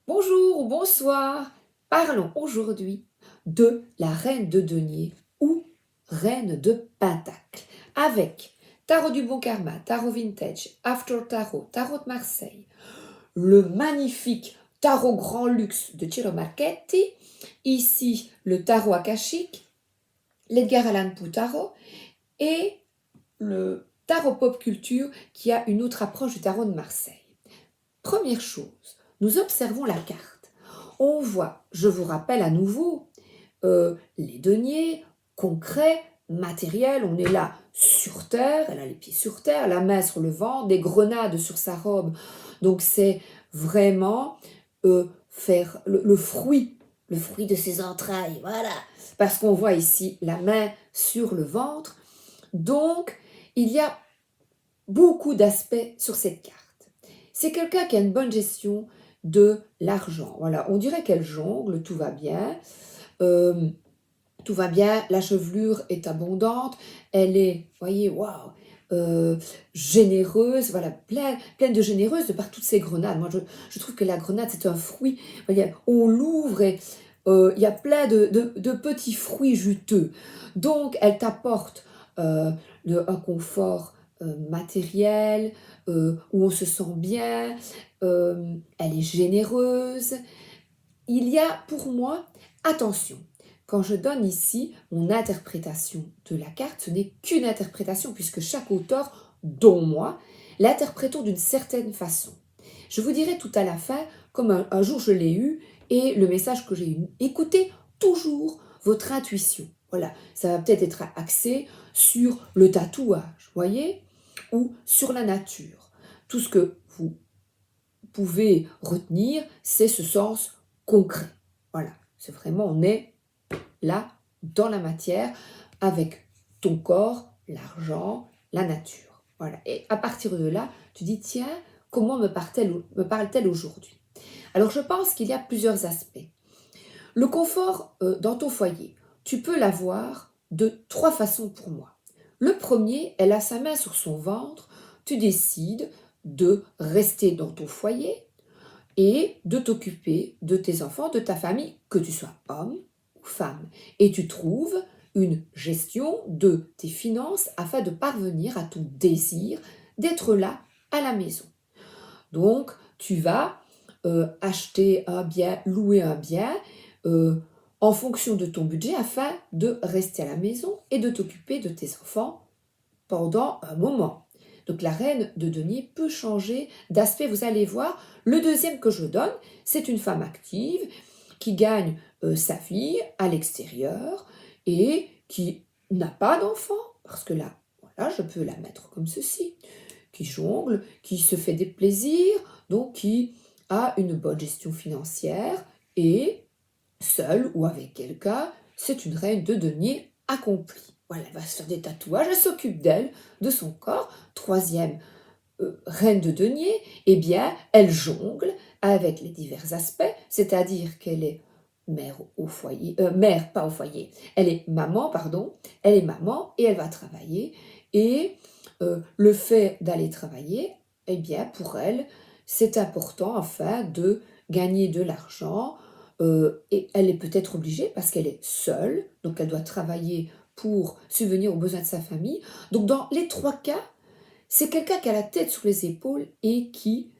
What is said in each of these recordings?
Bonjour ou bonsoir. Parlons aujourd'hui de la reine de denier ou reine de pentacle avec Tarot du Bon Karma, Tarot Vintage, After Tarot, Tarot de Marseille, le magnifique Tarot Grand Luxe de Ciro Marchetti, ici le Tarot Akashique, l'Edgar Allan Poe Tarot et le Tarot Pop Culture qui a une autre approche du Tarot de Marseille. Première chose, nous observons la carte. On voit, je vous rappelle à nouveau, les deniers concrets, matériels. On est là sur terre, elle a les pieds sur terre, la main sur le ventre, des grenades sur sa robe. Donc c'est vraiment faire le fruit de ses entrailles, voilà. Parce qu'on voit ici la main sur le ventre. Donc il y a beaucoup d'aspects sur cette carte. C'est quelqu'un qui a une bonne gestion de l'argent. Voilà, on dirait qu'elle jongle, tout va bien. Tout va bien, la chevelure est abondante, elle est, voyez, waouh, généreuse, voilà, pleine de généreuse de par toutes ces grenades. Moi, je trouve que la grenade, c'est un fruit. Voyez, on l'ouvre et il y a plein de petits fruits juteux. Donc, elle t'apporte un confort matériel, où on se sent bien, elle est généreuse. Il y a pour moi, attention, quand je donne ici mon interprétation de la carte, ce n'est qu'une interprétation puisque chaque auteur, dont moi, l'interprétons d'une certaine façon. Je vous dirai tout à la fin, comme un jour je l'ai eu, et le message que j'ai eu. Écoutez toujours votre intuition. Voilà, ça va peut-être être axé sur le tatouage, voyez, ou sur la nature. Tout ce que vous pouvez retenir, c'est ce sens concret. Voilà, c'est vraiment, on est là, dans la matière, avec ton corps, l'argent, la nature. Voilà. Et à partir de là, tu dis, tiens, comment me parle-t-elle aujourd'hui? Alors, je pense qu'il y a plusieurs aspects. Le confort dans ton foyer, tu peux l'avoir de trois façons pour moi. Le premier, elle a sa main sur son ventre, tu décides de rester dans ton foyer, et de t'occuper de tes enfants, de ta famille, que tu sois homme ou femme. Et tu trouves une gestion de tes finances afin de parvenir à ton désir d'être là à la maison. Donc, tu vas acheter un bien, louer un bien en fonction de ton budget afin de rester à la maison et de t'occuper de tes enfants pendant un moment. Donc la reine de denier peut changer d'aspect, vous allez voir. Le deuxième que je donne, c'est une femme active qui gagne sa vie à l'extérieur et qui n'a pas d'enfant, parce que là, voilà, je peux la mettre comme ceci, qui jongle, qui se fait des plaisirs, donc qui a une bonne gestion financière et seule ou avec quelqu'un, c'est une reine de denier accomplie. Voilà, elle va se faire des tatouages, elle s'occupe d'elle, de son corps. Troisième reine de denier, eh bien, elle jongle avec les divers aspects, c'est-à-dire qu'elle est mère au foyer, mère pas au foyer, elle est maman, pardon, elle est maman et elle va travailler. Et le fait d'aller travailler, eh bien, pour elle, c'est important afin de gagner de l'argent. Et elle est peut-être obligée parce qu'elle est seule, donc elle doit travailler pour subvenir aux besoins de sa famille. Donc dans les trois cas, c'est quelqu'un qui a la tête sur les épaules et qui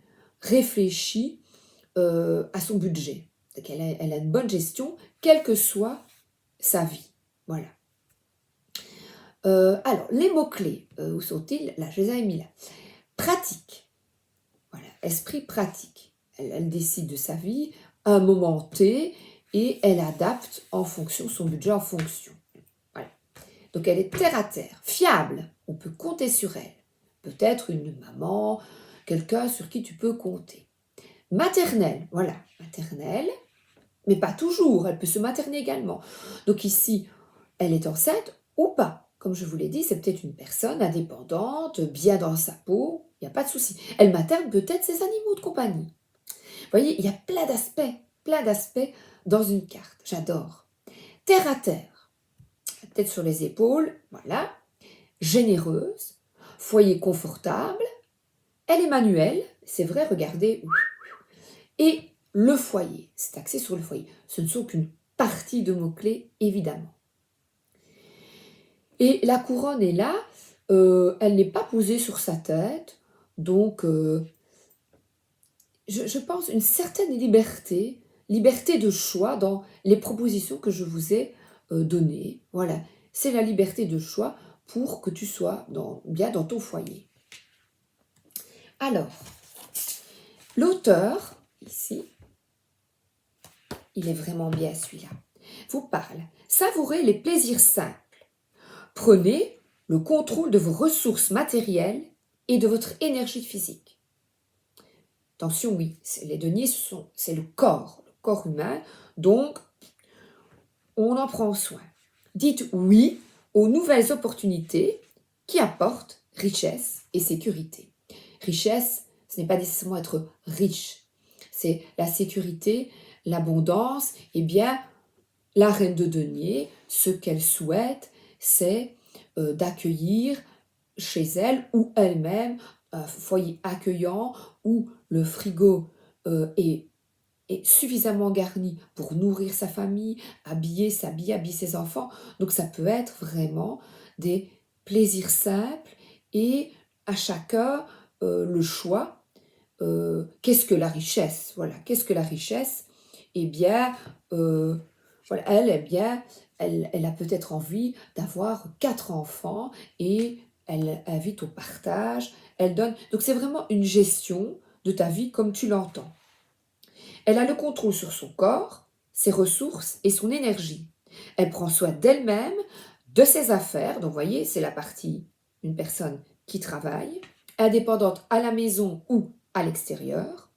réfléchit à son budget. Donc elle a une bonne gestion, quelle que soit sa vie. Voilà. Alors, les mots-clés, où sont-ils? Là, je les ai mis là. Pratique. Voilà, esprit pratique. Elle décide de sa vie à un moment T et elle adapte en fonction, son budget en fonction. Voilà. Donc elle est terre à terre, fiable, on peut compter sur elle. Peut-être une maman, quelqu'un sur qui tu peux compter. Maternelle, voilà, maternelle, mais pas toujours, elle peut se materner également. Donc ici, elle est enceinte ou pas. Comme je vous l'ai dit, c'est peut-être une personne indépendante, bien dans sa peau, il n'y a pas de souci. Elle materne peut-être ses animaux de compagnie. Vous voyez, il y a plein d'aspects dans une carte. J'adore. Terre à terre, tête sur les épaules, voilà. Généreuse, foyer confortable, elle est manuelle, c'est vrai, regardez. Et le foyer. C'est axé sur le foyer. Ce ne sont qu'une partie de mots-clés, évidemment. Et la couronne est là, elle n'est pas posée sur sa tête, donc je pense une certaine liberté de choix dans les propositions que je vous ai données. Voilà, c'est la liberté de choix pour que tu sois bien dans ton foyer. Alors, l'auteur, ici, il est vraiment bien celui-là, vous parle. Savourez les plaisirs simples. Prenez le contrôle de vos ressources matérielles et de votre énergie physique. Attention, oui, les deniers, c'est le corps humain, donc on en prend soin. Dites oui aux nouvelles opportunités qui apportent richesse et sécurité. Richesse, ce n'est pas nécessairement être riche, c'est la sécurité, l'abondance, et bien la reine de denier, ce qu'elle souhaite, c'est d'accueillir chez elle ou elle-même un foyer accueillant où le frigo est suffisamment garni pour nourrir sa famille, s'habiller, habiller ses enfants. Donc ça peut être vraiment des plaisirs simples et à chacun le choix. Qu'est-ce que la richesse? Voilà, qu'est-ce que la richesse? Eh bien, voilà, elle a peut-être envie d'avoir 4 enfants et elle invite au partage, elle donne. Donc c'est vraiment une gestion de ta vie comme tu l'entends. Elle a le contrôle sur son corps, ses ressources et son énergie. Elle prend soin d'elle-même, de ses affaires. Donc, vous voyez, c'est la partie, une personne qui travaille, indépendante à la maison ou à l'extérieur.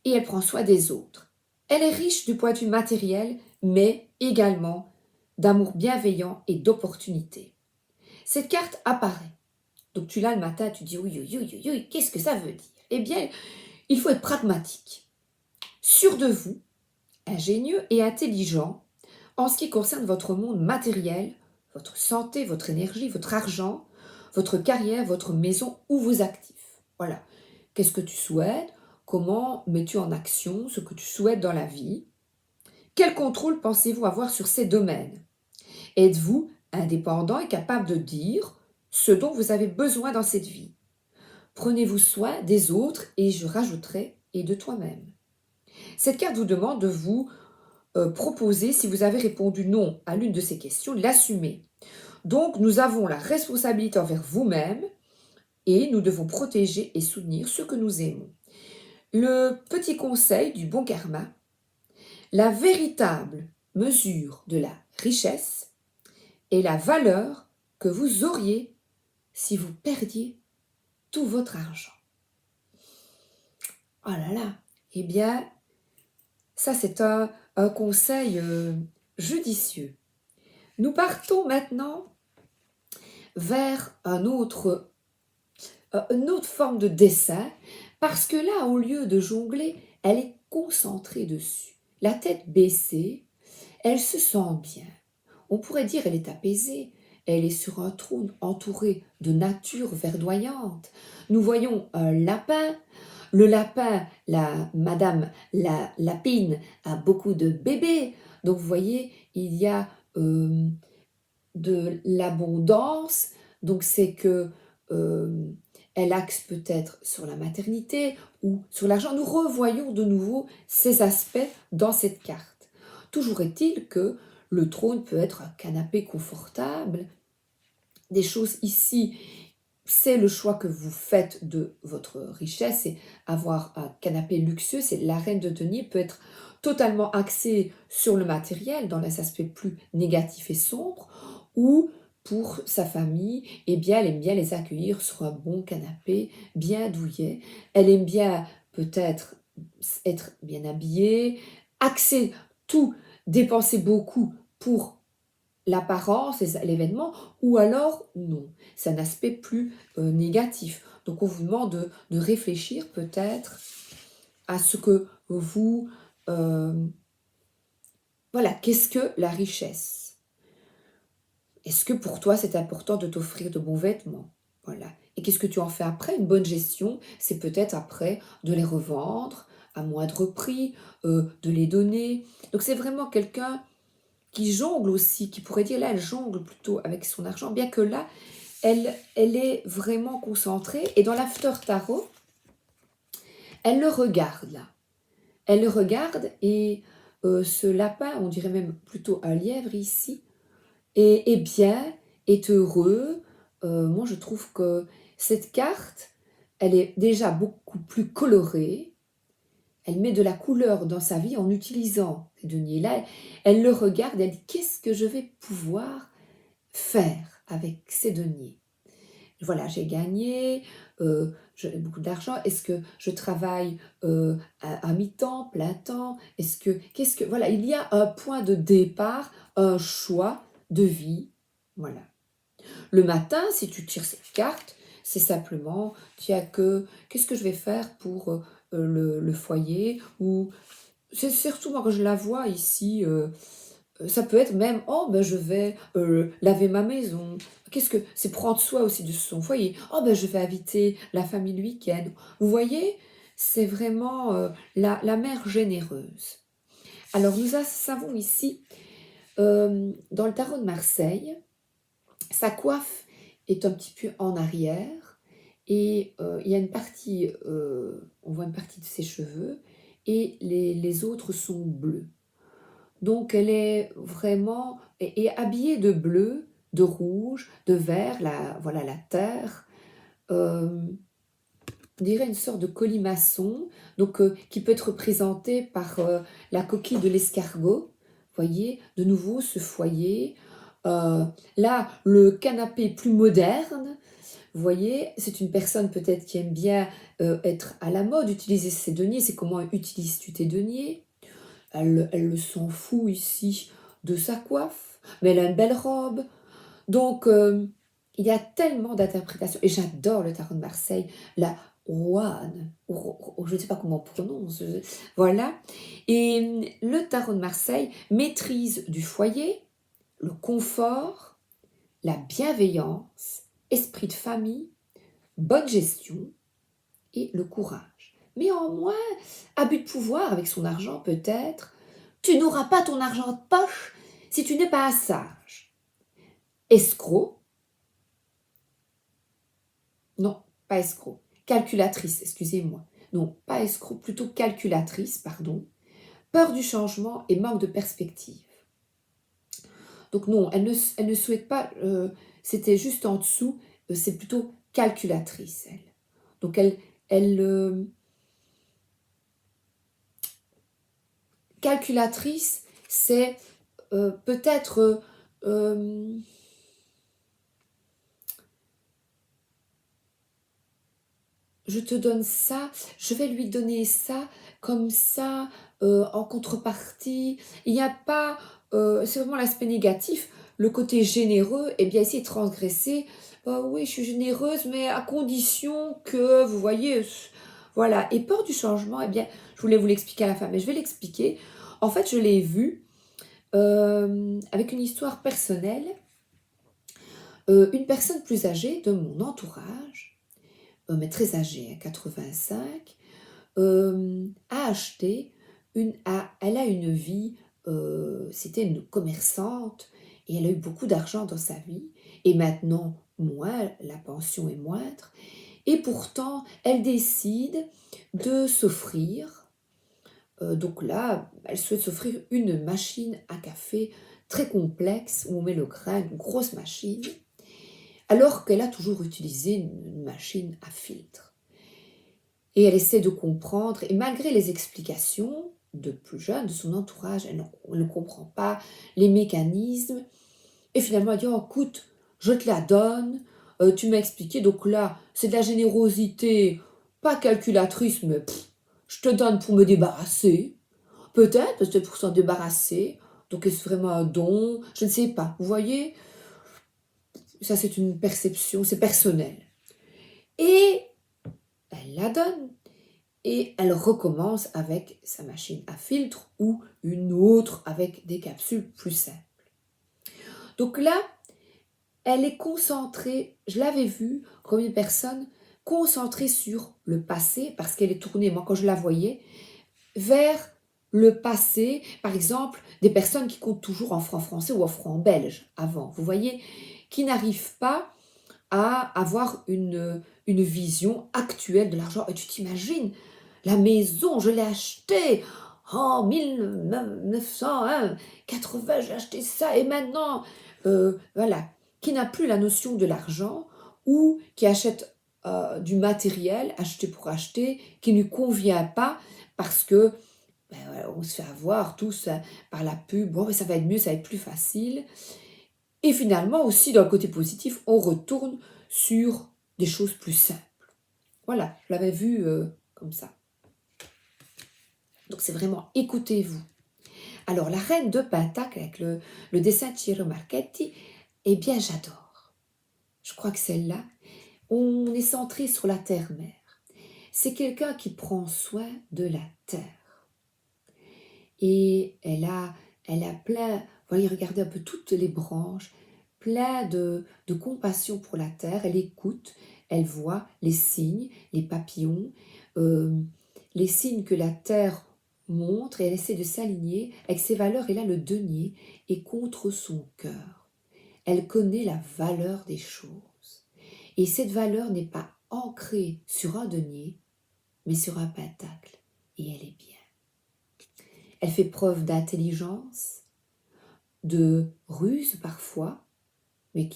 Et elle prend soin des autres. Elle est riche du point de vue matériel, mais également d'amour bienveillant et d'opportunité. Cette carte apparaît. Donc, tu l'as le matin, tu dis oui, qu'est-ce que ça veut dire? Eh bien, il faut être pragmatique, sûr de vous, ingénieux et intelligent en ce qui concerne votre monde matériel, votre santé, votre énergie, votre argent, votre carrière, votre maison ou vos actifs. Voilà. Qu'est-ce que tu souhaites? Comment mets-tu en action ce que tu souhaites dans la vie? Quel contrôle pensez-vous avoir sur ces domaines? Êtes-vous indépendant et capable de dire ce dont vous avez besoin dans cette vie? Prenez-vous soin des autres et je rajouterai et de toi-même. Cette carte vous demande de vous proposer, si vous avez répondu non à l'une de ces questions, l'assumer. Donc, nous avons la responsabilité envers vous-même et nous devons protéger et soutenir ce que nous aimons. Le petit conseil du bon karma, la véritable mesure de la richesse est la valeur que vous auriez si vous perdiez tout votre argent. Oh là là, eh bien, ça c'est un conseil judicieux. Nous partons maintenant vers une autre forme de dessin, parce que là, au lieu de jongler, elle est concentrée dessus. La tête baissée, elle se sent bien. On pourrait dire elle est apaisée. Elle est sur un trône entouré de nature verdoyante. Nous voyons un lapin. Le lapin, madame la lapine, a beaucoup de bébés. Donc vous voyez, il y a de l'abondance. Donc c'est que elle axe peut-être sur la maternité ou sur l'argent. Nous revoyons de nouveau ces aspects dans cette carte. Toujours est-il que le trône peut être un canapé confortable. Des choses ici, c'est le choix que vous faites de votre richesse. C'est avoir un canapé luxueux. C'est la reine de denier peut être totalement axée sur le matériel dans les aspects plus négatifs et sombres, ou pour sa famille, eh bien, elle aime bien les accueillir sur un bon canapé, bien douillet. Elle aime bien peut-être être bien habillée, axer tout, dépenser beaucoup pour l'apparence, l'événement, ou alors non. C'est un aspect plus négatif. Donc on vous demande de réfléchir peut-être à ce que vous... voilà, qu'est-ce que la richesse? Est-ce que pour toi, c'est important de t'offrir de bons vêtements? Voilà. Et qu'est-ce que tu en fais après? Une bonne gestion, c'est peut-être après de les revendre à moindre prix, de les donner. Donc c'est vraiment quelqu'un qui jongle aussi, qui pourrait dire là, elle jongle plutôt avec son argent, bien que là, elle est vraiment concentrée. Et dans l'after tarot, elle le regarde là. Elle le regarde et ce lapin, on dirait même plutôt un lièvre ici, est bien, est heureux. Moi, je trouve que cette carte, elle est déjà beaucoup plus colorée. Elle met de la couleur dans sa vie en utilisant ces deniers-là. Elle le regarde, elle dit, qu'est-ce que je vais pouvoir faire avec ces deniers? Voilà, j'ai gagné, j'ai beaucoup d'argent. Est-ce que je travaille à mi-temps, plein temps? Voilà, il y a un point de départ, un choix de vie. Voilà. Le matin, si tu tires cette carte, c'est simplement, tiens, qu'est-ce que je vais faire pour le foyer? Ou c'est surtout moi quand je la vois ici, ça peut être même, oh ben je vais laver ma maison. Qu'est-ce que c'est prendre soin aussi de son foyer. Oh ben je vais inviter la famille le week-end. Vous voyez, c'est vraiment la mère généreuse. Alors savons ici, dans le tarot de Marseille, sa coiffe est un petit peu en arrière et il y a une partie, on voit une partie de ses cheveux et les autres sont bleus. Donc elle est vraiment et habillée de bleu, de rouge, de vert, voilà la terre. On dirait une sorte de colimaçon, donc qui peut être représenté par la coquille de l'escargot. Voyez, de nouveau ce foyer. Là, le canapé plus moderne. Vous voyez, c'est une personne peut-être qui aime bien être à la mode, utiliser ses deniers. C'est comment utilises-tu tes deniers? Elle s'en fout ici de sa coiffe, mais elle a une belle robe. Donc, il y a tellement d'interprétations. Et j'adore le tarot de Marseille, la Roanne, je ne sais pas comment on prononce. Voilà. Et le tarot de Marseille maîtrise du foyer, le confort, la bienveillance, esprit de famille, bonne gestion et le courage. Mais en moins, abus de pouvoir avec son argent peut-être. Tu n'auras pas ton argent de poche si tu n'es pas sage. Escroc. Non, pas escroc. Calculatrice, excusez-moi. Non, pas escroc, plutôt calculatrice, pardon. Peur du changement et manque de perspective. Donc non, elle ne souhaite pas, c'était juste en dessous, c'est plutôt calculatrice, elle. Donc elle calculatrice, c'est peut-être je te donne ça, je vais lui donner ça, comme ça, en contrepartie. Il n'y a pas, c'est vraiment l'aspect négatif. Le côté généreux, eh bien, essayer de transgresser. Oui, je suis généreuse, mais à condition que, vous voyez, voilà. Et peur du changement, eh bien, je voulais vous l'expliquer à la fin, mais je vais l'expliquer. En fait, je l'ai vu avec une histoire personnelle. Une personne plus âgée de mon entourage, mais très âgée, 85, a acheté, elle a une vie, c'était une commerçante et elle a eu beaucoup d'argent dans sa vie et maintenant moins, la pension est moindre et pourtant elle décide de s'offrir, donc là elle souhaite s'offrir une machine à café très complexe où on met le grain, une grosse machine, alors qu'elle a toujours utilisé une machine à filtre. Et elle essaie de comprendre, et malgré les explications de plus jeunes, de son entourage, elle ne comprend pas les mécanismes. Et finalement, elle dit, oh, écoute, je te la donne, tu m'as expliqué, donc là, c'est de la générosité, pas calculatrice, mais je te donne pour me débarrasser. Peut-être pour s'en débarrasser. Donc est-ce vraiment un don? Je ne sais pas. Vous voyez, ça c'est une perception, c'est personnel. Et elle la donne. Et elle recommence avec sa machine à filtre ou une autre avec des capsules plus simples. Donc là, elle est concentrée, je l'avais vue comme une personne concentrée sur le passé parce qu'elle est tournée, moi quand je la voyais, vers le passé, par exemple, des personnes qui comptent toujours en francs français ou en francs belges avant, vous voyez, qui n'arrivent pas à avoir une vision actuelle de l'argent. Et tu t'imagines, la maison, je l'ai achetée en 1980, j'ai acheté ça, et maintenant, voilà, qui n'a plus la notion de l'argent ou qui achète du matériel acheté pour acheter, qui ne lui convient pas parce que ben, voilà, on se fait avoir tous par la pub, bon, mais ça va être mieux, ça va être plus facile. Et finalement aussi, dans le côté positif, on retourne sur des choses plus simples. Voilà, je l'avais vu comme ça. Donc c'est vraiment écoutez-vous. Alors la reine de Pentacle avec le dessin de Ciro Marchetti, eh bien j'adore. Je crois que celle-là, on est centré sur la terre-mère. C'est quelqu'un qui prend soin de la terre. Et elle a plein, vous voyez, regardez un peu toutes les branches, plein de compassion pour la terre. Elle écoute, elle voit les signes, les papillons, euh, les signes que la terre montre et elle essaie de s'aligner avec ses valeurs. Et là, le denier est contre son cœur. Elle connaît la valeur des choses. Et cette valeur n'est pas ancrée sur un denier, mais sur un pentacle. Et elle est bien. Elle fait preuve d'intelligence, de ruse parfois, mais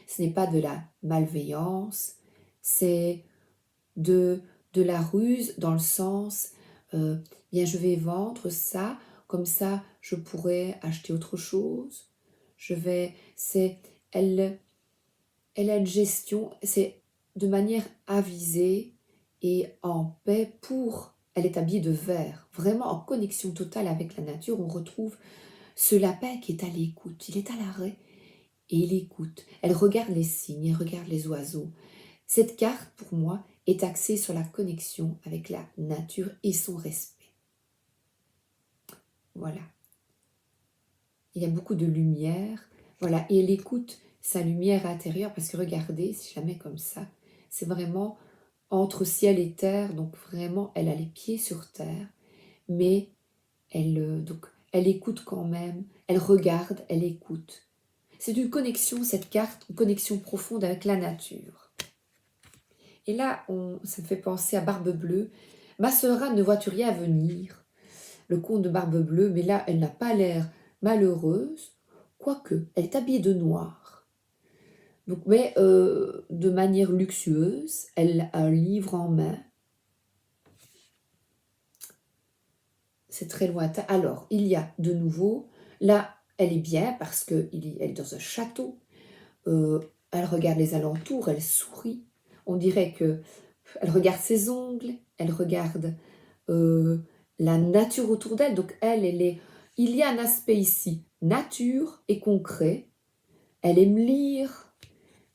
ce n'est pas de la malveillance, c'est de la ruse dans le sens, bien je vais vendre ça, comme ça je pourrais acheter autre chose. Elle, elle a une gestion, c'est de manière avisée et en paix elle est habillée de vert, vraiment en connexion totale avec la nature. On retrouve ce lapin qui est à l'écoute, il est à l'arrêt et il écoute. Elle regarde les signes, elle regarde les oiseaux. Cette carte, pour moi, est axée sur la connexion avec la nature et son respect. Voilà. Il y a beaucoup de lumière. Voilà. Et elle écoute sa lumière intérieure parce que regardez, si je la mets comme ça, c'est vraiment entre ciel et terre. Donc vraiment, elle a les pieds sur terre. Mais elle écoute quand même. Elle regarde, elle écoute. C'est une connexion, cette carte, une connexion profonde avec la nature. Et là, ça me fait penser à Barbe Bleue. Ma sœur Anne ne vois-tu rien venir? Le conte de Barbe Bleue, mais là, elle n'a pas l'air malheureuse, quoique, elle est habillée de noir. Donc, mais de manière luxueuse, elle a un livre en main. C'est très lointain. Alors, il y a de nouveau, là, elle est bien parce qu'elle est dans un château. Elle regarde les alentours, elle sourit. On dirait que elle regarde ses ongles, elle regarde la nature autour d'elle. Donc il y a un aspect ici, nature et concret. Elle aime lire,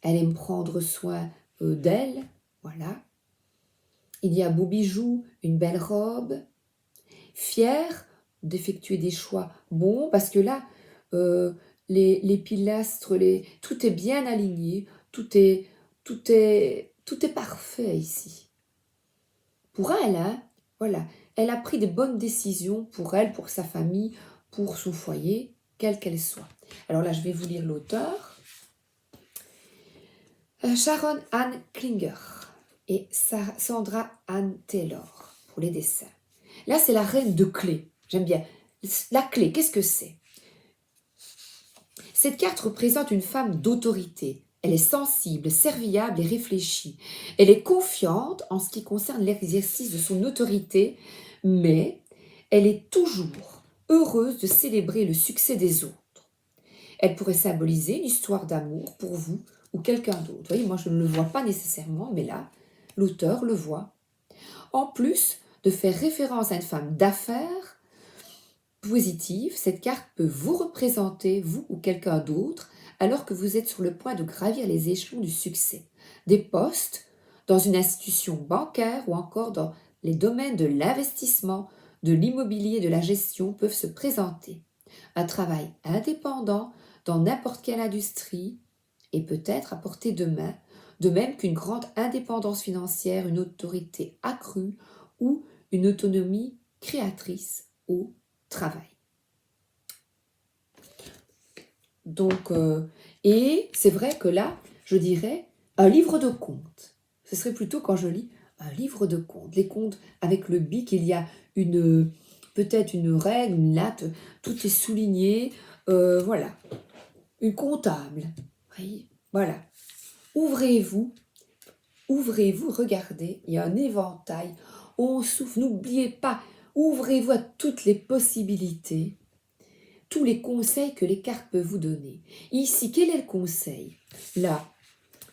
elle aime prendre soin d'elle, voilà. Il y a un beau bijou, une belle robe, fière d'effectuer des choix bons, parce que là, les pilastres, tout est bien aligné, tout est parfait ici. Pour elle, hein, voilà, elle a pris de bonnes décisions pour elle, pour sa famille, pour son foyer, quelle qu'elle soit. Alors là, je vais vous lire l'auteur. Sharon Ann Klinger et Sandra Ann Taylor pour les dessins. Là, c'est la reine de clé. J'aime bien. La clé, qu'est-ce que c'est? Cette carte représente une femme d'autorité. Elle est sensible, serviable et réfléchie. Elle est confiante en ce qui concerne l'exercice de son autorité, mais elle est toujours heureuse de célébrer le succès des autres. Elle pourrait symboliser une histoire d'amour pour vous ou quelqu'un d'autre. Vous voyez, moi je ne le vois pas nécessairement, mais là, l'auteur le voit. En plus de faire référence à une femme d'affaires positive, cette carte peut vous représenter, vous ou quelqu'un d'autre, alors que vous êtes sur le point de gravir les échelons du succès. Des postes dans une institution bancaire ou encore dans les domaines de l'investissement, de l'immobilier et de la gestion peuvent se présenter. Un travail indépendant dans n'importe quelle industrie et peut-être à portée de main, de même qu'une grande indépendance financière, une autorité accrue ou une autonomie créatrice au travail. Donc, et c'est vrai que là, je dirais un livre de contes. Ce serait plutôt quand je lis un livre de contes. Les contes avec le bic, il y a peut-être une règle, une latte, tout est souligné. Voilà, une comptable. Oui, voilà. Ouvrez-vous, regardez, il y a un éventail. On souffle, n'oubliez pas, ouvrez-vous à toutes les possibilités, tous les conseils que les cartes peuvent vous donner. Ici, quel est le conseil? Là,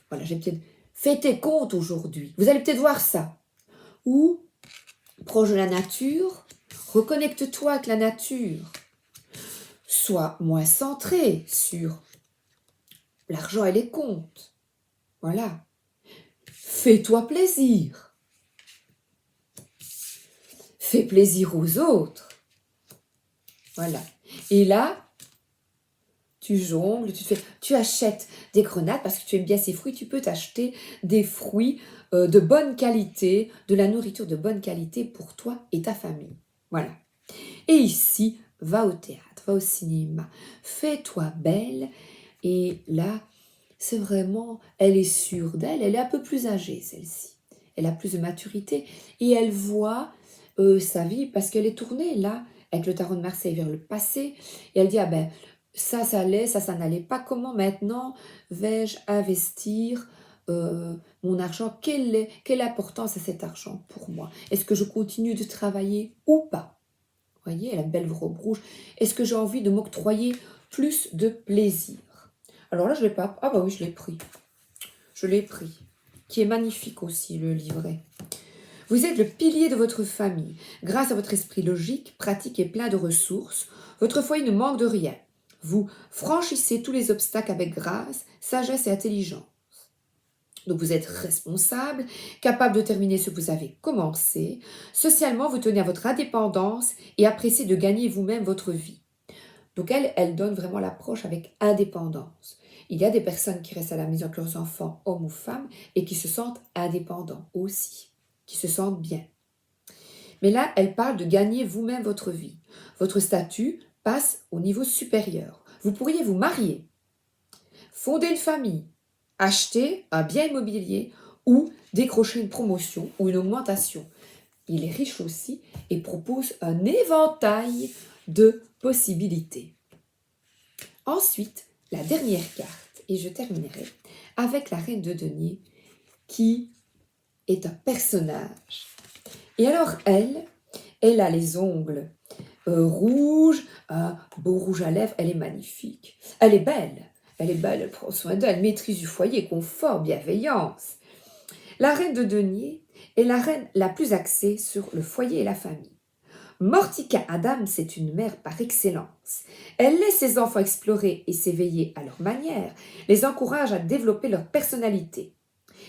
voilà, j'ai peut-être fait tes comptes aujourd'hui. Vous allez peut-être voir ça. Ou, proche de la nature, reconnecte-toi avec la nature. Sois moins centré sur l'argent et les comptes. Voilà. Fais-toi plaisir. Fais plaisir aux autres. Voilà. Et là, tu jongles, tu achètes des grenades parce que tu aimes bien ces fruits. Tu peux t'acheter des fruits de bonne qualité, de la nourriture de bonne qualité pour toi et ta famille. Voilà. Et ici, va au théâtre, va au cinéma. Fais-toi belle. Et là, c'est vraiment, elle est sûre d'elle. Elle est un peu plus âgée, celle-ci. Elle a plus de maturité et elle voit sa vie parce qu'elle est tournée là avec le tarot de Marseille vers le passé et elle dit ah ben ça allait, ça n'allait pas, comment maintenant vais-je investir mon argent, quelle importance a cet argent pour moi, est-ce que je continue de travailler ou pas, vous voyez, elle a une belle robe rouge, est-ce que j'ai envie de m'octroyer plus de plaisir, alors là je l'ai pas, ah bah oui je l'ai pris, qui est magnifique aussi le livret. Vous êtes le pilier de votre famille. Grâce à votre esprit logique, pratique et plein de ressources, votre foyer ne manque de rien. Vous franchissez tous les obstacles avec grâce, sagesse et intelligence. Donc vous êtes responsable, capable de terminer ce que vous avez commencé. Socialement, vous tenez à votre indépendance et appréciez de gagner vous-même votre vie. Donc elle donne vraiment l'approche avec indépendance. Il y a des personnes qui restent à la maison avec leurs enfants, hommes ou femmes, et qui se sentent indépendants aussi, qui se sentent bien. Mais là, elle parle de gagner vous-même votre vie. Votre statut passe au niveau supérieur. Vous pourriez vous marier, fonder une famille, acheter un bien immobilier ou décrocher une promotion ou une augmentation. Il est riche aussi et propose un éventail de possibilités. Ensuite, la dernière carte, et je terminerai avec la reine de denier qui est un personnage. Et alors elle a les ongles rouges, un beau rouge à lèvres, elle est magnifique. Elle est belle, elle prend soin d'elle, maîtrise du foyer, confort, bienveillance. La reine de denier est la reine la plus axée sur le foyer et la famille. Mortica Adams est une mère par excellence. Elle laisse ses enfants explorer et s'éveiller à leur manière, les encourage à développer leur personnalité.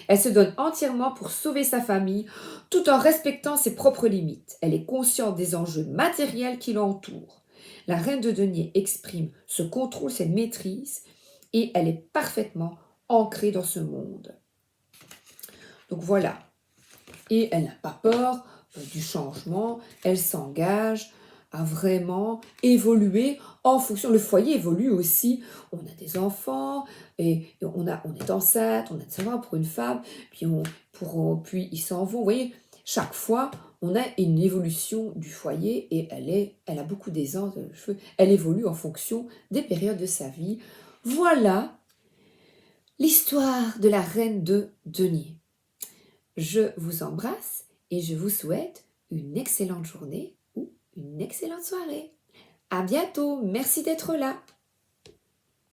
Elle se donne entièrement pour sauver sa famille, tout en respectant ses propres limites. Elle est consciente des enjeux matériels qui l'entourent. La reine de denier exprime ce contrôle, cette maîtrise, et elle est parfaitement ancrée dans ce monde. Donc voilà. Et elle n'a pas peur du changement, elle s'engage à vraiment évoluer en fonction. Le foyer évolue aussi. On a des enfants, et on est enceinte, on a des enfants pour une femme, puis ils s'en vont. Vous voyez, chaque fois, on a une évolution du foyer et elle a beaucoup d'aisance. Elle évolue en fonction des périodes de sa vie. Voilà l'histoire de la reine de denier. Je vous embrasse et je vous souhaite une excellente journée ou une excellente soirée. À bientôt, merci d'être là.